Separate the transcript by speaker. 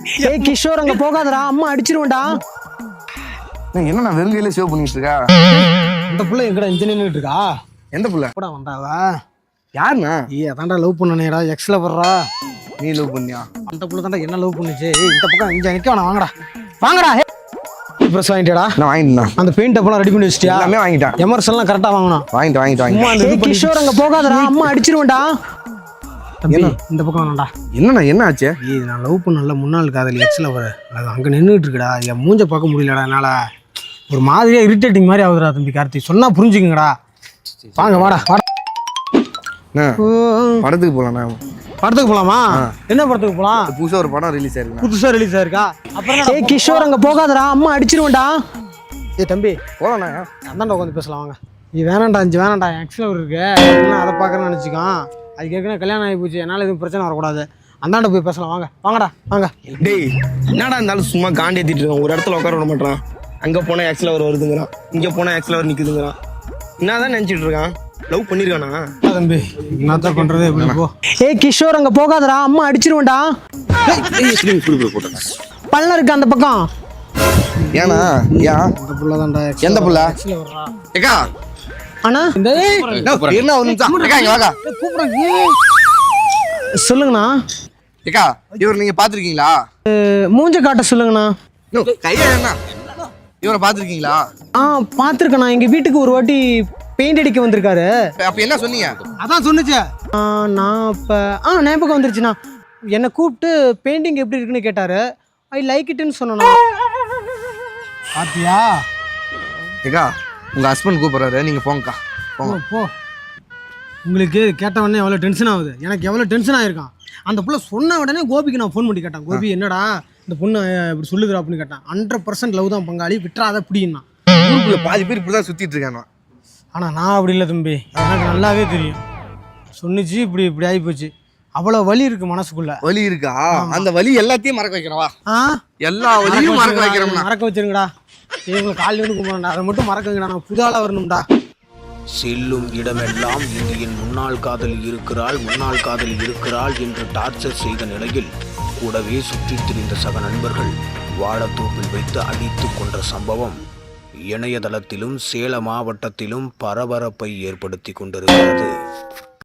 Speaker 1: ஏய் கிஷோர் அங்க போகாதடா, அம்மா அடிச்சிருவேன்டா.
Speaker 2: என்ன வெறுங்கையில சேவ் பண்ணிட்டு இருக்கா?
Speaker 1: இந்த புள்ள எங்கடா இன்ஜினியர் இருக்கா?
Speaker 2: எந்த புள்ள?
Speaker 1: கூட வந்தாவா?
Speaker 2: யாருண்ணா?
Speaker 1: ஏய் அதான்டா லவ் பண்ணனேடா, எக்ஸ்ல வர்றா.
Speaker 2: நீ லவ் பண்ணியா?
Speaker 1: அந்த புள்ள தான்டா என்ன லவ் பண்ணுச்சு. ஏய் இந்த பக்கம் இங்க நிக்க வேணாம், வாங்கடா வாங்கடா. பிரஸ் வாங்கிட்டேடா?
Speaker 2: நான் வாங்கிட்டேன்.
Speaker 1: அந்த பெயிண்ட் அப்பலாம் ரெடி பண்ணி வச்சிட்டியா?
Speaker 2: எல்லாமே வாங்கிட்டேன்.
Speaker 1: எமர்ஸ் எல்லாம் கரெக்டா வாங்கணும்.
Speaker 2: வாங்கிட்டேன்.
Speaker 1: ஏய் கிஷோர் அங்க போகாதடா, அம்மா அடிச்சிருவேன்டா. தம்பி இந்த பக்கம் வேணாம்டா.
Speaker 2: என்னண்ணா என்ன ஆச்சு?
Speaker 1: ஏய் நான் லவ் பண்ணல முன்னாள் காதலி எக்ஸ்ல வர, அது அங்க நின்றுட்டு இருக்குடா. என் மூஞ்ச பார்க்க முடியலடா என்னால. ஒரு மாதிரியா இரிட்டேட்டிங் மாதிரி ஆகுதுடா தம்பி கார்த்தி, சொன்னா புரிஞ்சுக்குங்கடா. வாங்க வாடா வாடா.
Speaker 2: படத்துக்கு போலாண்ணா.
Speaker 1: படத்துக்கு போலாமா? என்ன படத்துக்கு போலாம்?
Speaker 2: புதுசா ஒரு படம் ரிலீஸ் ஆயிருக்கு.
Speaker 1: புதுசா ரிலீஸ் ஆயிருக்கா? அப்புறம் ஏய் கிஷோர் அங்க போகாதடா, அம்மா அடிச்சிருவேன்டா. ஏய் தம்பி
Speaker 2: போலாண்ணா.
Speaker 1: அந்தாண்ட உட்காந்து பேசலாம் வாங்க. நீ வேணாண்டா, அஞ்சு வேணாண்டா, எக்ஸ்ல இருக்கு. என்ன அதை பார்க்கறேன்னு நினச்சிக்கான். அதுக்கு ஏற்கனவே கல்யாணம் ஆகி போச்சு, என்னால் எதுவும் பிரச்சனை வரக்கூடாது. அந்தாண்ட போய் பேசலாம் வாங்க. வாங்கடா வாங்க.
Speaker 3: டேய் என்னடா இருந்தாலும் சும்மா காண்டி ஏற்றிட்டு இருக்கான். ஒரு இடத்துல உட்கார விட மாட்டான். அங்கே போனால் எக்ஸ்ல வருதுங்கிறான், இங்கே போனால் எக்ஸ்ல நிற்குதுங்கிறான். என்னதான் நினச்சிட்டு இருக்கான்? லவ் பண்ணிருக்கானா?
Speaker 1: தம்பி என்னத்தான் பண்றது எப்படி போ. ஏய் கிஷோர் அங்க போகாதடா, அம்மா அடிச்சிருவேன்டா. பள்ளம் இருக்கு அந்த பக்கம்.
Speaker 2: ஏன்னா
Speaker 1: அந்த புள்ள தான்டா.
Speaker 2: எந்த புள்ள? ஏக்கா
Speaker 1: அண்ணா இந்த
Speaker 2: என்ன ஒரு நிமிஷம். ஏக்கா இங்க வாங்க.
Speaker 1: சொல்லுங்கண்ணா.
Speaker 2: ஏக்கா இவர் நீங்க பாத்திருக்கீங்களா?
Speaker 1: மூஞ்ச காட்ட சொல்லுங்கண்ணா.
Speaker 2: கையா என்ன இவரை பாத்திருக்கீங்களா?
Speaker 1: பாத்திருக்கேண்ணா. எங்க வீட்டுக்கு ஒரு வாட்டி பெயிண்ட் அடிக்க வந்திருக்காரு.
Speaker 2: அப்ப என்ன சொன்னீங்க?
Speaker 1: அதான் சொன்னுச்சு. நான் இப்ப ஞாபகம் வந்துருச்சுண்ணா. என்னை கூப்பிட்டு பெயிண்டிங் எப்படி இருக்குன்னு கேட்டாரு. ஐ லைக் இட்னு சொன்னா. பாத்தியா?
Speaker 2: ஏக்கா உங்க ஹஸ்பண்ட் கூப்பிடுறாரு, நீங்க போங்கக்கா போங்க.
Speaker 1: போ. உங்களுக்கு கேட்ட உடனே எவ்வளோ டென்ஷன் ஆகுது, எனக்கு எவ்வளோ டென்ஷன் ஆகிருக்கான். அந்த புள்ள சொன்ன உடனே கோபிக்கு நான் ஃபோன் பண்ணி கேட்டேன். கோபி என்னடா இந்த பொண்ணு இப்படி சொல்லுகிறா அப்படின்னு கேட்டேன். 100% லவ் தான் பங்காளி, விட்டுறாத அப்படின்னா.
Speaker 2: பாதி பேர் இப்படிதான் சுத்திட்டு இருக்காங்க.
Speaker 1: ஆனால் நான் அப்படி இல்லை தம்பி, எனக்கு நல்லாவே தெரியும். சொன்னிச்சு இப்படி இப்படி ஆகி போச்சு. அவ்வளோ வலி இருக்கு மனசுக்குள்ள.
Speaker 2: வலி இருக்கா? அந்த வலி எல்லாத்தையும் மறக்க வைக்கிறவா? எல்லா வலியும் மறக்க வைக்கிறோம்னா
Speaker 1: மறக்க வச்சிருங்கடா. இவங்க காலையில் வந்து கும்பிடா, அதை மட்டும் மறக்க வைங்கடா. நான் புது ஆளாக வரணும்டா.
Speaker 4: செல்லும் இடமெல்லாம் இங்கு என் முன்னாள் காதலி இருக்கிறாள் என்று டார்ச்சர் செய்த நிலையில் கூடவே சுற்றித் திரிந்த சக நண்பர்கள் வாழைத்தோப்பில் வைத்து அடித்து கொன்ற சம்பவம் இணையதளத்திலும் சேலம் மாவட்டத்திலும் பரபரப்பை ஏற்படுத்தி கொண்டிருக்கிறது.